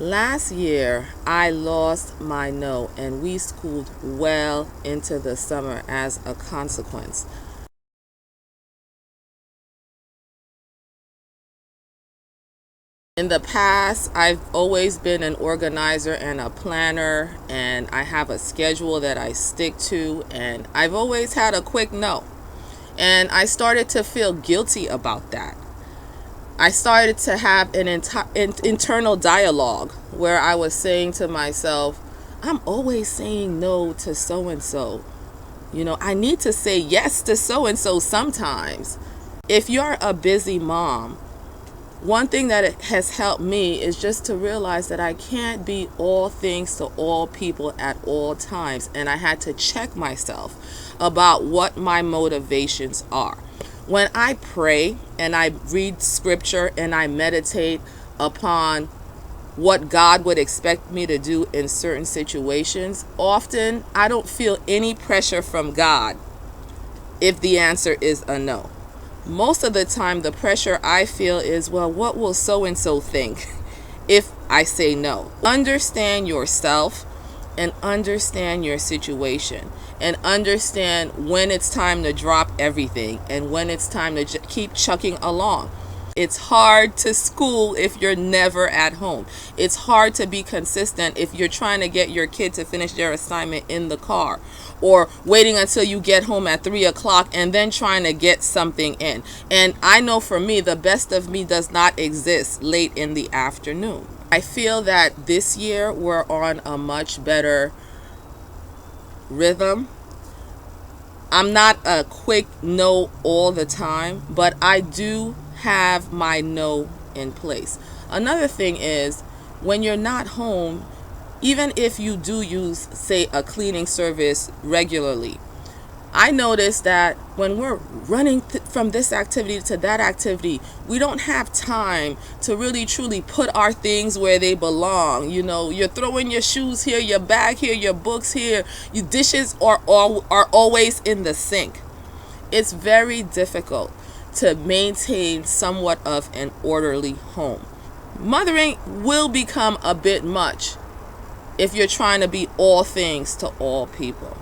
Last year, I lost my no, and we schooled well into the summer as a consequence. In the past, I've always been an organizer and a planner, and I have a schedule that I stick to, and I've always had a quick no. And I started to feel guilty about that. I started to have an internal dialogue where I was saying to myself, I'm always saying no to so and so. I need to say yes to so and so sometimes. If you're a busy mom, one thing that it has helped me is just to realize that I can't be all things to all people at all times. And I had to check myself about what my motivations are. When I pray and I read scripture and I meditate upon what God would expect me to do in certain situations, often I don't feel any pressure from God if the answer is a no. Most of the time, the pressure I feel is, well, what will so and so think if I say no? Understand yourself and understand your situation and understand when it's time to drop everything and when it's time to keep chucking along. It's hard to school if you're never at home. It's hard to be consistent if you're trying to get your kid to finish their assignment in the car, or waiting until you get home at 3 o'clock and then trying to get something in. And I know for me, the best of me does not exist late in the afternoon. I feel that this year we're on a much better rhythm. I'm not a quick no all the time, but I do have my no in place. Another thing is, when you're not home, even if you do use, say, a cleaning service regularly, I notice that when we're running from this activity to that activity, we don't have time to really truly put our things where they belong. You're throwing your shoes here, your bag here, your books here. Your dishes are always in the sink. It's very difficult to maintain somewhat of an orderly home. Mothering will become a bit much if you're trying to be all things to all people.